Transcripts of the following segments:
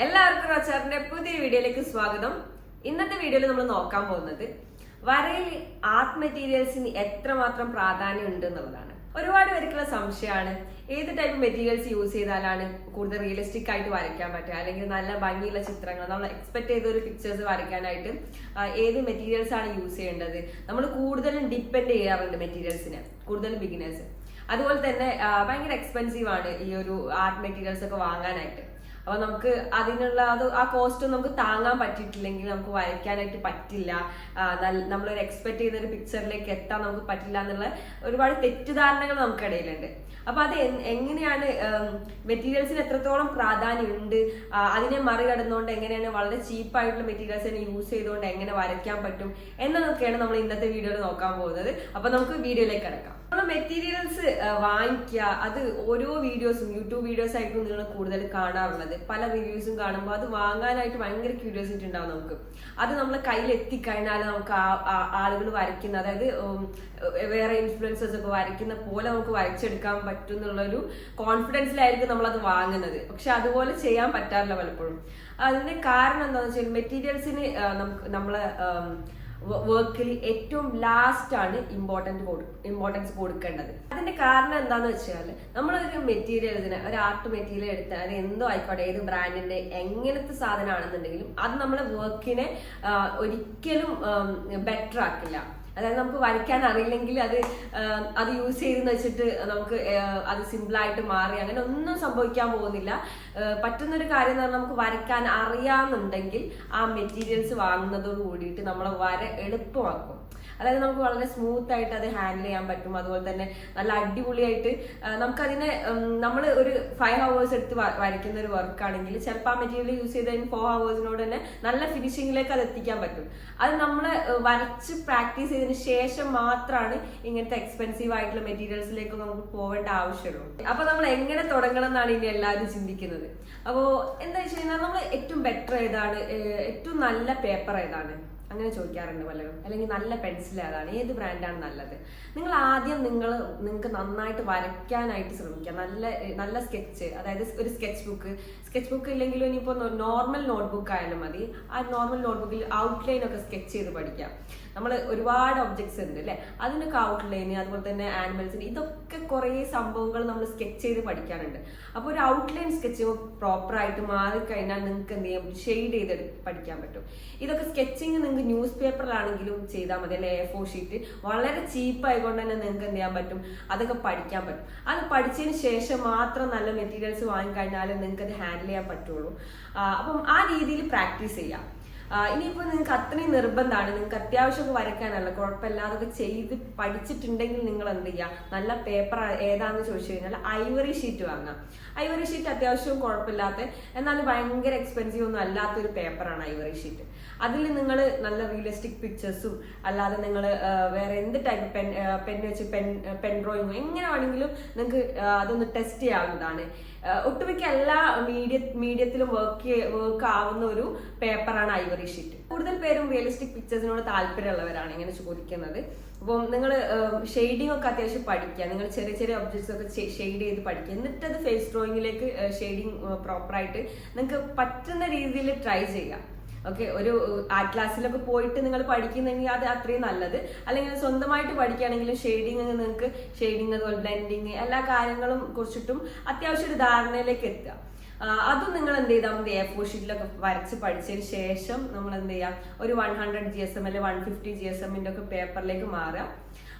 എല്ലാവർക്കും റോച്ചാറിന്റെ പുതിയ വീഡിയോയിലേക്ക് സ്വാഗതം. ഇന്നത്തെ വീഡിയോയിൽ നമ്മൾ നോക്കാൻ പോകുന്നത് വരയിൽ ആർട്ട് മെറ്റീരിയൽസിന് എത്രമാത്രം പ്രാധാന്യം ഉണ്ട് എന്നുള്ളതാണ്. ഒരുപാട് പേർക്കുള്ള സംശയമാണ് ഏത് ടൈപ്പ് മെറ്റീരിയൽസ് യൂസ് ചെയ്താലാണ് കൂടുതൽ റിയലിസ്റ്റിക് ആയിട്ട് വരയ്ക്കാൻ പറ്റുക, അല്ലെങ്കിൽ നല്ല ഭംഗിയുള്ള ചിത്രങ്ങൾ നമ്മൾ എക്സ്പെക്ട് ചെയ്ത ഒരു പിക്ചേഴ്സ് വരയ്ക്കാനായിട്ട് ഏത് മെറ്റീരിയൽസ് ആണ് യൂസ് ചെയ്യേണ്ടത്. നമ്മൾ കൂടുതലും ഡിപ്പെൻഡ് ചെയ്യാറുണ്ട് മെറ്റീരിയൽസിനെ, കൂടുതലും ബിഗിനേഴ്സ്. അതുപോലെ തന്നെ ഭയങ്കര എക്സ്പെൻസീവ് ആണ് ഈ ഒരു ആർട്ട് മെറ്റീരിയൽസ് ഒക്കെ വാങ്ങാനായിട്ട്. അപ്പൊ നമുക്ക് അതിനുള്ള ആ കോസ്റ്റ് നമുക്ക് താങ്ങാൻ പറ്റിയിട്ടില്ലെങ്കിൽ നമുക്ക് വരയ്ക്കാനായിട്ട് പറ്റില്ല, നമ്മളൊരു എക്സ്പെക്ട് ചെയ്യുന്ന ഒരു പിക്ചറിലേക്ക് എത്താൻ നമുക്ക് പറ്റില്ല എന്നുള്ള ഒരുപാട് തെറ്റിദ്ധാരണകൾ നമുക്കിടയിലുണ്ട്. അപ്പൊ അത് എങ്ങനെയാണ് മെറ്റീരിയൽസിന് എത്രത്തോളം പ്രാധാന്യം ഉണ്ട്, അതിനെ മറികടന്നുകൊണ്ട് എങ്ങനെയാണ് വളരെ ചീപ്പായിട്ടുള്ള മെറ്റീരിയൽസിനെ യൂസ് ചെയ്തുകൊണ്ട് എങ്ങനെ വരയ്ക്കാൻ പറ്റും എന്നതൊക്കെയാണ് നമ്മൾ ഇന്നത്തെ വീഡിയോയിൽ നോക്കാൻ പോകുന്നത്. അപ്പൊ നമുക്ക് വീഡിയോയിലേക്ക് കിടക്കാം. നമ്മൾ മെറ്റീരിയൽസ് വാങ്ങിക്കുക, അത് ഓരോ വീഡിയോസും യൂട്യൂബ് വീഡിയോസ് ആയിട്ടും നിങ്ങൾ കൂടുതൽ കാണാറുള്ളത്. പല റിവ്യൂസും കാണുമ്പോൾ അത് വാങ്ങാനായിട്ട് ഭയങ്കര ക്യൂരിയോസിറ്റി ഉണ്ടാവും നമുക്ക്. അത് നമ്മളെ കയ്യിൽ എത്തിക്കഴിഞ്ഞാൽ നമുക്ക് ആളുകൾ വരയ്ക്കുന്ന, അതായത് വേറെ ഇൻഫ്ലുവൻസേഴ്സ് ഒക്കെ വരയ്ക്കുന്ന പോലെ നമുക്ക് വരച്ചെടുക്കാൻ പറ്റും എന്നുള്ളൊരു കോൺഫിഡൻസിലായിരിക്കും നമ്മളത് വാങ്ങുന്നത്. പക്ഷെ അതുപോലെ ചെയ്യാൻ പറ്റാറില്ല പലപ്പോഴും. അതിന്റെ കാരണം എന്താണെന്ന് വെച്ചാൽ മെറ്റീരിയൽസിന് നമ്മളെ വർക്കിൽ ഏറ്റവും ലാസ്റ്റ് ആണ് ഇമ്പോർട്ടൻസ് കൊടുക്കേണ്ടത്. അതിന്റെ കാരണം എന്താന്ന് വെച്ചാൽ നമ്മളൊരു മെറ്റീരിയൽസിന്, ഒരു ആർട്ട് മെറ്റീരിയൽ എടുത്താൽ അത് എന്തോ ആയിക്കോട്ടെ, ഏത് ബ്രാൻഡിന്റെ എങ്ങനത്തെ സാധനമാണെന്നുണ്ടെങ്കിലും അത് നമ്മളെ വർക്കിനെ ഒരിക്കലും ബെറ്റർ ആക്കില്ല. അതായത് നമുക്ക് വരയ്ക്കാൻ അറിയില്ലെങ്കിൽ അത് യൂസ് ചെയ്തെന്ന് വെച്ചിട്ട് നമുക്ക് അത് സിമ്പിളായിട്ട് മാറി അങ്ങനെ ഒന്നും സംഭവിക്കാൻ പോകുന്നില്ല. പറ്റുന്നൊരു കാര്യം എന്ന് പറഞ്ഞാൽ നമുക്ക് വരയ്ക്കാൻ അറിയാമെന്നുണ്ടെങ്കിൽ ആ മെറ്റീരിയൽസ് വാങ്ങുന്നതോട് കൂടിയിട്ട് നമ്മളെ വര എളുപ്പമാക്കും. അതായത് നമുക്ക് വളരെ സ്മൂത്ത് ആയിട്ട് അത് ഹാൻഡിൽ ചെയ്യാൻ പറ്റും. അതുപോലെ തന്നെ നല്ല അടിപൊളിയായിട്ട് നമുക്കതിനെ നമ്മൾ ഒരു 5 hours എടുത്ത് വരയ്ക്കുന്ന ഒരു വർക്കാണെങ്കിൽ ചിലപ്പോൾ ആ മെറ്റീരിയൽ യൂസ് ചെയ്തതിന് 4 hours തന്നെ നല്ല ഫിനിഷിങ്ങിലേക്ക് അത് എത്തിക്കാൻ പറ്റും. അത് നമ്മൾ വരച്ച് പ്രാക്ടീസ് ചെയ്തതിന് ശേഷം മാത്രമാണ് ഇങ്ങനത്തെ എക്സ്പെൻസീവ് ആയിട്ടുള്ള മെറ്റീരിയൽസിലേക്ക് നമുക്ക് പോവേണ്ട ആവശ്യമുള്ളൂ. അപ്പൊ നമ്മൾ എങ്ങനെ തുടങ്ങണം എന്നാണ് ഇനി എല്ലാവരും ചിന്തിക്കുന്നത്. അപ്പോൾ എന്താ വെച്ച് കഴിഞ്ഞാൽ നമ്മൾ ഏറ്റവും ബെറ്റർ ഏതാണ്, ഏറ്റവും നല്ല പേപ്പർ ഏതാണ് അങ്ങനെ ചോദിക്കാറുണ്ട് പലരും. അല്ലെങ്കിൽ നല്ല പെൻസിൽ ഏതാണ്, ഏത് ബ്രാൻഡാണ് നല്ലത്. നിങ്ങൾ ആദ്യം നിങ്ങൾക്ക് നന്നായിട്ട് വരയ്ക്കാനായിട്ട് ശ്രമിക്കുക. നല്ല സ്കെച്ച്, അതായത് ഒരു സ്കെച്ച് ബുക്ക് ഇല്ലെങ്കിലും ഇനിയിപ്പോൾ നോർമൽ നോട്ട്ബുക്ക് ആയാലും മതി. ആ നോർമൽ നോട്ട്ബുക്കിൽ ഔട്ട്ലൈൻ ഒക്കെ സ്കെച്ച് ചെയ്ത് പഠിക്കാം. നമ്മൾ ഒരുപാട് ഒബ്ജക്ട്സ് ഉണ്ട് അല്ലെ, അതിനൊക്കെ ഔട്ട്ലൈന്, അതുപോലെ തന്നെ ആനിമൽസിന്, ഇതൊക്കെ കുറേ സംഭവങ്ങൾ നമ്മൾ സ്കെച്ച് ചെയ്ത് പഠിക്കാനുണ്ട്. അപ്പോൾ ഒരു ഔട്ട്ലൈൻ സ്കെച്ച് പ്രോപ്പറായിട്ട് മാറിക്കഴിഞ്ഞാൽ നിങ്ങൾക്ക് എന്ത് ചെയ്യാം, ഷെയ്ഡ് ചെയ്ത് പഠിക്കാൻ പറ്റും. ഇതൊക്കെ സ്കെച്ചിങ് നിങ്ങൾക്ക് ന്യൂസ് പേപ്പറിലാണെങ്കിലും ചെയ്താൽ മതി, അല്ലെ A4 ഷീറ്റ്. വളരെ ചീപ്പ് ആയതുകൊണ്ട് തന്നെ നിങ്ങൾക്ക് എന്ത് ചെയ്യാൻ പറ്റും, അതൊക്കെ പഠിക്കാൻ പറ്റും. അത് പഠിച്ചതിന് ശേഷം മാത്രം നല്ല മെറ്റീരിയൽസ് വാങ്ങിക്കഴിഞ്ഞാൽ നിങ്ങൾക്ക് അത് ഹാൻഡിൽ ചെയ്യാൻ പറ്റുള്ളൂ. അപ്പം ആ രീതിയിൽ പ്രാക്ടീസ് ചെയ്യാം. ഇനിയിപ്പോൾ നിങ്ങൾക്ക് അത്രയും നിർബന്ധമാണ്, നിങ്ങൾക്ക് അത്യാവശ്യമൊക്കെ വരയ്ക്കാനല്ല, കുഴപ്പമില്ല, അതൊക്കെ ചെയ്ത് പഠിച്ചിട്ടുണ്ടെങ്കിൽ നിങ്ങൾ എന്ത് ചെയ്യുക, നല്ല പേപ്പർ ഏതാണെന്ന് ചോദിച്ചു കഴിഞ്ഞാൽ ഐവറി ഷീറ്റ് വാങ്ങാം. ഐവറി ഷീറ്റ് അത്യാവശ്യവും കുഴപ്പമില്ലാത്ത, എന്നാൽ ഭയങ്കര എക്സ്പെൻസീവ് ഒന്നും അല്ലാത്തൊരു പേപ്പറാണ് ഐവറി ഷീറ്റ്. അതിൽ നിങ്ങൾ നല്ല റിയലിസ്റ്റിക് പിക്ചേഴ്സും അല്ലാതെ നിങ്ങൾ വേറെ എന്ത് ടൈപ്പ് പെൻ വെച്ച് പെൻ ഡ്രോയിങ്ങും എങ്ങനെ വേണമെങ്കിലും നിങ്ങൾക്ക് അതൊന്ന് ടെസ്റ്റ് ചെയ്യാവുന്നതാണ്. ഒട്ടുമിക്ക എല്ലാ മീഡിയത്തിലും വർക്ക് ആവുന്ന ഒരു പേപ്പറാണ് ഐവറി ഷീറ്റ്. കൂടുതൽ പേരും റിയലിസ്റ്റിക് പിക്ചേഴ്സിനോട് താല്പര്യമുള്ളവരാണ് ഇങ്ങനെ ചോദിക്കുന്നത്. അപ്പം നിങ്ങൾ ഷെയ്ഡിങ് ഒക്കെ അത്യാവശ്യം പഠിക്കുക. നിങ്ങൾ ചെറിയ ചെറിയ ഒബ്ജക്ട്സ് ഒക്കെ ഷെയ്ഡ് ചെയ്ത് പഠിക്കുക. എന്നിട്ട് അത് ഫേസ് ഡ്രോയിങ്ങിലേക്ക് ഷെയ്ഡിങ് പ്രോപ്പറായിട്ട് നിങ്ങൾക്ക് പറ്റുന്ന രീതിയിൽ ട്രൈ ചെയ്യുക. ഓക്കെ, ഒരു ആർട്ട് ക്ലാസ്സിലൊക്കെ പോയിട്ട് നിങ്ങൾ പഠിക്കുന്നെങ്കിൽ അത് അത്രയും നല്ലത്. അല്ലെങ്കിൽ സ്വന്തമായിട്ട് പഠിക്കുകയാണെങ്കിലും നിങ്ങൾക്ക് ഷെയ്ഡിങ്, അതുപോലെ ബ്ലെൻഡിങ്, എല്ലാ കാര്യങ്ങളും കുറിച്ചിട്ടും അത്യാവശ്യം ഒരു ധാരണയിലേക്ക് എത്തുക. അതും നിങ്ങൾ എന്ത് ചെയ്താൽ മതി, A4 ഷീറ്റിലൊക്കെ വരച്ച് പഠിച്ചതിന് ശേഷം നമ്മൾ എന്ത് ചെയ്യാം, ഒരു 100 GSM അല്ലെങ്കിൽ 150 GSM ഒക്കെ പേപ്പറിലേക്ക് മാറുക.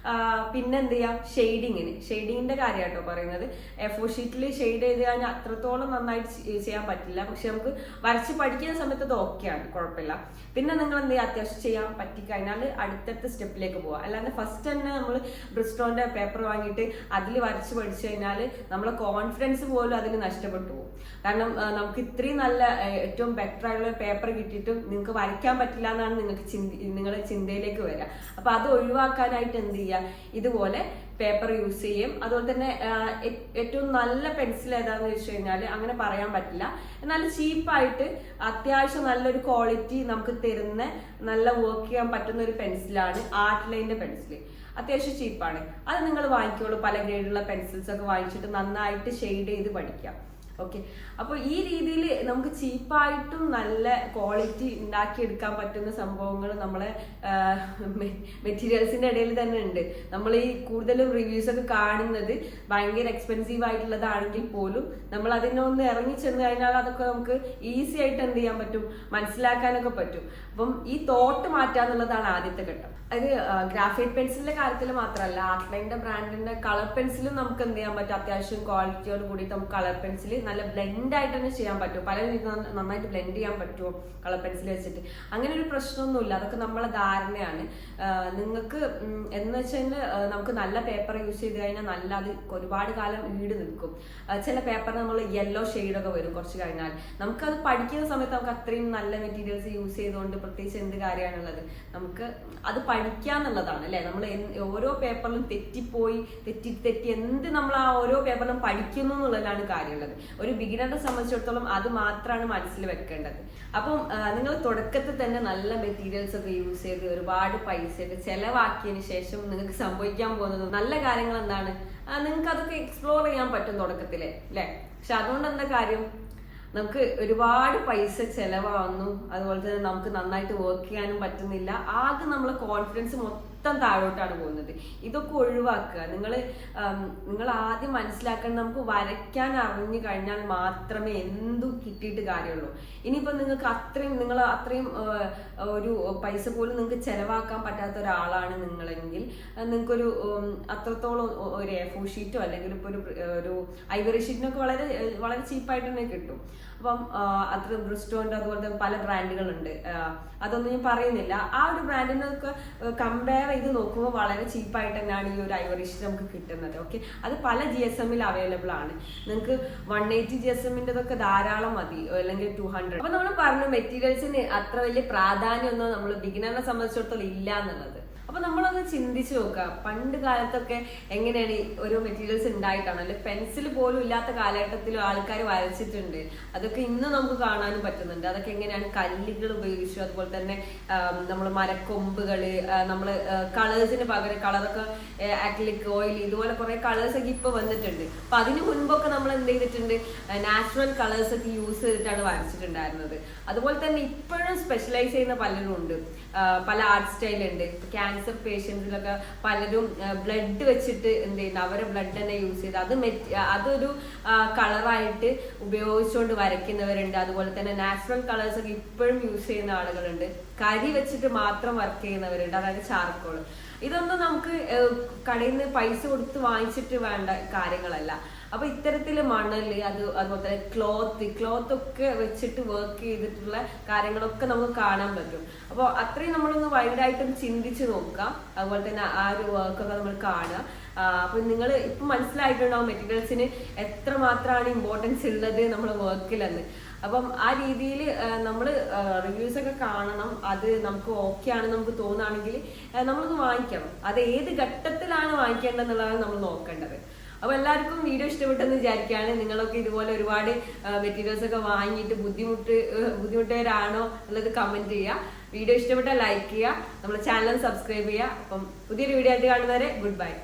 പിന്നെ എന്ത് ചെയ്യാം, ഷെയ്ഡിങ്ങിന്റെ കാര്യമായിട്ടോ പറയുന്നത്. A4 ഷീറ്റിൽ ഷെയ്ഡ് ചെയ്ത് കഴിഞ്ഞാൽ അത്രത്തോളം നന്നായിട്ട് ചെയ്യാൻ പറ്റില്ല, പക്ഷെ നമുക്ക് വരച്ച് പഠിക്കുന്ന സമയത്ത് അത് ഓക്കെയാണ്, കുഴപ്പമില്ല. പിന്നെ നിങ്ങൾ എന്ത് ചെയ്യുക, അത്യാവശ്യം ചെയ്യാൻ പറ്റിക്കഴിഞ്ഞാൽ അടുത്തടുത്ത സ്റ്റെപ്പിലേക്ക് പോവുക. അല്ലാതെ ഫസ്റ്റ് തന്നെ നമ്മൾ ബ്രിസ്റ്റോന്റെ പേപ്പർ വാങ്ങിയിട്ട് അതിൽ വരച്ച് പഠിച്ചു കഴിഞ്ഞാൽ നമ്മളെ കോൺഫിഡൻസ് പോലും അതിൽ നഷ്ടപ്പെട്ടു പോകും. കാരണം നമുക്ക് ഇത്രയും നല്ല ഏറ്റവും ബെറ്റർ ആയിട്ടുള്ള പേപ്പർ കിട്ടിയിട്ടും നിങ്ങൾക്ക് വരയ്ക്കാൻ പറ്റില്ല എന്നാണ് നിങ്ങളുടെ ചിന്തയിലേക്ക് വരിക. അപ്പൊ അത് ഒഴിവാക്കാനായിട്ട് എന്ത് ചെയ്യുക, ഇതുപോലെ പേപ്പർ യൂസ് ചെയ്യും. അതുപോലെ തന്നെ ഏറ്റവും നല്ല പെൻസിൽ ഏതാണെന്ന് വെച്ച് കഴിഞ്ഞാൽ അങ്ങനെ പറയാൻ പറ്റില്ല, എന്നാൽ ചീപ്പായിട്ട് അത്യാവശ്യം നല്ലൊരു ക്വാളിറ്റി നമുക്ക് തരുന്ന നല്ല വർക്ക് ചെയ്യാൻ പറ്റുന്ന ഒരു പെൻസിലാണ് ആർട്ട് ലൈനിന്റെ പെൻസിൽ. അത്യാവശ്യം ചീപ്പാണ്, അത് നിങ്ങൾ വാങ്ങിക്കോളൂ. പല ഗ്രേഡുള്ള പെൻസിൽസ് ഒക്കെ വാങ്ങിച്ചിട്ട് നന്നായിട്ട് ഷെയ്ഡ് ചെയ്ത് പഠിക്കാം. ഓക്കെ. അപ്പോൾ ഈ രീതിയിൽ നമുക്ക് ചീപ്പായിട്ടും നല്ല ക്വാളിറ്റി ഉണ്ടാക്കിയെടുക്കാൻ പറ്റുന്ന സംഭവങ്ങൾ നമ്മളെ മെറ്റീരിയൽസിന്റെ ഇടയിൽ തന്നെ ഉണ്ട്. നമ്മൾ ഈ കൂടുതലും റിവ്യൂസ് ഒക്കെ കാണുന്നത് ഭയങ്കര എക്സ്പെൻസീവ് ആയിട്ടുള്ളതാണെങ്കിൽ പോലും നമ്മൾ അതിനൊന്ന് ഇറങ്ങി ചെന്ന് കഴിഞ്ഞാൽ അതൊക്കെ നമുക്ക് ഈസി ആയിട്ട് എന്ത് ചെയ്യാൻ പറ്റും, മനസ്സിലാക്കാനൊക്കെ പറ്റും. അപ്പം ഈ തോട്ട് മാറ്റാന്നുള്ളതാണ് ആദ്യത്തെ ഘട്ടം. അത് ഗ്രാഫൈറ്റ് പെൻസിലിന്റെ കാര്യത്തിൽ മാത്രമല്ല, ആർട്ട്ലൈൻ്റെ ബ്രാൻഡിന്റെ കളർ പെൻസിലും നമുക്ക് എന്ത് ചെയ്യാൻ പറ്റും, അത്യാവശ്യം ക്വാളിറ്റിയോട് കൂടിയിട്ട് നമുക്ക് കളർ പെൻസിൽ നല്ല ബ്ലെൻഡ് ആയിട്ട് തന്നെ ചെയ്യാൻ പറ്റും. പല നന്നായിട്ട് ബ്ലെൻഡ് ചെയ്യാൻ പറ്റുമോ കളർ പെൻസിൽ വെച്ചിട്ട്? അങ്ങനെ ഒരു പ്രശ്നമൊന്നുമില്ല, അതൊക്കെ നമ്മളെ ധാരണയാണ്. നിങ്ങൾക്ക് എന്ന് വെച്ചാൽ നമുക്ക് നല്ല പേപ്പർ യൂസ് ചെയ്ത് കഴിഞ്ഞാൽ നല്ല അത് ഒരുപാട് കാലം ഈട് നിൽക്കും. ചില പേപ്പർ നമ്മൾ യെല്ലോ ഷെയ്ഡൊക്കെ വരും കുറച്ച് കഴിഞ്ഞാൽ. നമുക്കത് പഠിക്കുന്ന സമയത്ത് നമുക്ക് അത്രയും നല്ല മെറ്റീരിയൽസ് യൂസ് ചെയ്തുകൊണ്ട് പ്രത്യേകിച്ച് എന്ത് കാര്യമാണുള്ളത്, നമുക്ക് അത് പഠിക്കാന്നുള്ളതാണ് അല്ലെ. നമ്മൾ ഓരോ പേപ്പറിലും തെറ്റിപ്പോയി തെറ്റി എന്ത് നമ്മൾ ആ ഓരോ പേപ്പറിലും പഠിക്കുന്നു എന്നുള്ളതാണ് കാര്യമുള്ളത്. ഒരു ബിഗിനറിനെ സംബന്ധിച്ചിടത്തോളം അത് മാത്രമാണ് മനസ്സിൽ വെക്കേണ്ടത്. അപ്പം നിങ്ങൾ തുടക്കത്തിൽ തന്നെ നല്ല മെറ്റീരിയൽസ് ഒക്കെ യൂസ് ചെയ്ത് ഒരുപാട് പൈസയൊക്കെ ചെലവാക്കിയതിന് ശേഷം നിങ്ങൾക്ക് സംഭവിക്കാൻ പോകുന്നത് നല്ല കാര്യങ്ങൾ എന്താണ്, നിങ്ങൾക്ക് അതൊക്കെ എക്സ്പ്ലോർ ചെയ്യാൻ പറ്റും തുടക്കത്തില് അല്ലെ. പക്ഷെ അതുകൊണ്ട് എന്താ കാര്യം, നമുക്ക് ഒരുപാട് പൈസ ചെലവാകുന്നു, അതുപോലെ തന്നെ നമുക്ക് നന്നായിട്ട് വർക്ക് ചെയ്യാനും പറ്റുന്നില്ല. ആകെ നമ്മളെ കോൺഫിഡൻസ് മൊത്തം താഴോട്ടാണ് പോകുന്നത്. ഇതൊക്കെ ഒഴിവാക്കുക. നിങ്ങൾ ആദ്യം മനസ്സിലാക്കണം, നമുക്ക് വരയ്ക്കാൻ അറിഞ്ഞു കഴിഞ്ഞാൽ മാത്രമേ എന്തും കിട്ടിയിട്ട് കാര്യമുള്ളൂ. ഇനിയിപ്പോൾ നിങ്ങൾ അത്രയും ഒരു പൈസ പോലും നിങ്ങൾക്ക് ചെലവാക്കാൻ പറ്റാത്ത ഒരാളാണ് നിങ്ങളെങ്കിൽ, നിങ്ങൾക്കൊരു അത്രത്തോളം ഒരു A4 ഷീറ്റോ അല്ലെങ്കിൽ ഇപ്പോൾ ഒരു ഐവറി ഷീറ്റിനൊക്കെ വളരെ വളരെ ചീപ്പായിട്ട് തന്നെ കിട്ടും. അപ്പം അത്ര ബ്രിസ്റ്റോന്റെ അതുപോലെ തന്നെ പല ബ്രാൻഡുകളുണ്ട്, അതൊന്നും ഞാൻ പറയുന്നില്ല. ആ ഒരു ബ്രാൻഡിനൊക്കെ കമ്പയർ ചെയ്ത് നോക്കുമ്പോൾ വളരെ ചീപ്പായിട്ട് തന്നെയാണ് ഈ ഒരു ഐവറി ഷീറ്റ് നമുക്ക് കിട്ടുന്നത്. ഓക്കെ, അത് പല GSM-ൽ അവൈലബിൾ ആണ്. നിങ്ങൾക്ക് 180 GSM-ൻ്റെതൊക്കെ ധാരാളം മതി, അല്ലെങ്കിൽ 200. അപ്പൊ നമ്മൾ പറഞ്ഞു മെറ്റീരിയൽസിന് അത്ര വലിയ പ്രാധാന്യമൊന്നും നമ്മൾ ബിഗിനറിനെ സംബന്ധിച്ചിടത്തോളം ഇല്ല എന്നുള്ളത്. അപ്പൊ നമ്മളൊന്ന് ചിന്തിച്ചു നോക്കുക, പണ്ട് കാലത്തൊക്കെ എങ്ങനെയാണ് ഓരോ മെറ്റീരിയൽസ് ഉണ്ടായിട്ടാണ്, അല്ലെ പെൻസിൽ പോലും ഇല്ലാത്ത കാലഘട്ടത്തിലും ആൾക്കാർ വരച്ചിട്ടുണ്ട്. അതൊക്കെ ഇന്ന് നമുക്ക് കാണാനും പറ്റുന്നുണ്ട്. അതൊക്കെ എങ്ങനെയാണ്, കല്ലുകൾ ഉപയോഗിച്ചു, അതുപോലെ തന്നെ നമ്മൾ മരക്കൊമ്പുകള്, നമ്മള് കളേഴ്സിന് പകരം കളറൊക്കെ അക്രിലിക് ഓയിൽ, ഇതുപോലെ കുറെ കളേഴ്സ് ഒക്കെ ഇപ്പൊ വന്നിട്ടുണ്ട്. അപ്പൊ അതിന് മുൻപൊക്കെ നമ്മൾ എന്ത് ചെയ്തിട്ടുണ്ട്, നാച്ചുറൽ കളേഴ്സ് ഒക്കെ യൂസ് ചെയ്തിട്ടാണ് വരച്ചിട്ടുണ്ടായിരുന്നത്. അതുപോലെ തന്നെ ഇപ്പോഴും സ്പെഷ്യലൈസ് ചെയ്യുന്ന പലരും ഉണ്ട്, പല ആർട്ട് സ്റ്റൈൽ ഉണ്ട്. ക്യാൻസർ പേഷ്യൻസിലൊക്കെ പലരും ബ്ലഡ് വെച്ചിട്ട് എന്ത് ചെയ്യുന്നത്, അവരെ ബ്ലഡ് തന്നെ യൂസ് ചെയ്ത് അതൊരു കളറായിട്ട് ഉപയോഗിച്ചുകൊണ്ട് വരയ്ക്കുന്നവരുണ്ട്. അതുപോലെ തന്നെ നാച്ചുറൽ കളേഴ്സ് ഒക്കെ ഇപ്പോഴും യൂസ് ചെയ്യുന്ന ആളുകളുണ്ട്. കരി വെച്ചിട്ട് മാത്രം വർക്ക് ചെയ്യുന്നവരുണ്ട്, അതായത് ചാർക്കോൾ. ഇതൊന്നും നമുക്ക് കടയിൽ നിന്ന് പൈസ കൊടുത്ത് വാങ്ങിച്ചിട്ട് വേണ്ട കാര്യങ്ങളല്ല. അപ്പൊ ഇത്തരത്തില് മണല്, അതുപോലെ തന്നെ ക്ലോത്ത് ഒക്കെ വെച്ചിട്ട് വർക്ക് ചെയ്തിട്ടുള്ള കാര്യങ്ങളൊക്കെ നമുക്ക് കാണാൻ പറ്റും. അപ്പോൾ അത്രയും നമ്മളൊന്ന് വൈഡായിട്ടും ചിന്തിച്ച് നോക്കാം. അതുപോലെ തന്നെ ആ ഒരു വർക്കൊക്കെ നമ്മൾ കാണുക. അപ്പൊ നിങ്ങൾ ഇപ്പൊ മനസ്സിലായിട്ടുണ്ടാവും മെറ്റീരിയൽസിന് എത്രമാത്രമാണ് ഇമ്പോർട്ടൻസ് ഉള്ളത് നമ്മൾ വർക്കിലെന്ന്. അപ്പം ആ രീതിയിൽ നമ്മൾ റിവ്യൂസ് ഒക്കെ കാണണം. അത് നമുക്ക് ഓക്കെ ആണെന്ന് നമുക്ക് തോന്നുകയാണെങ്കിൽ നമ്മളൊന്ന് വാങ്ങിക്കണം. അത് ഏത് ഘട്ടത്തിലാണ് വാങ്ങിക്കേണ്ടതെന്നുള്ളതാണ് നമ്മൾ നോക്കേണ്ടത്. അപ്പൊ എല്ലാവർക്കും വീഡിയോ ഇഷ്ടപ്പെട്ടെന്ന് വിചാരിക്കുകയാണ്. നിങ്ങളൊക്കെ ഇതുപോലെ ഒരുപാട് മെറ്റീരിയൽസ് ഒക്കെ വാങ്ങിയിട്ട് ബുദ്ധിമുട്ടവരാണോ എന്നുള്ളത് കമന്റ് ചെയ്യുക. വീഡിയോ ഇഷ്ടപ്പെട്ടാൽ ലൈക്ക് ചെയ്യുക, നമ്മുടെ ചാനൽ സബ്സ്ക്രൈബ് ചെയ്യുക. അപ്പം പുതിയൊരു വീഡിയോ ആയിട്ട് കാണുന്നവരെ ഗുഡ് ബൈ.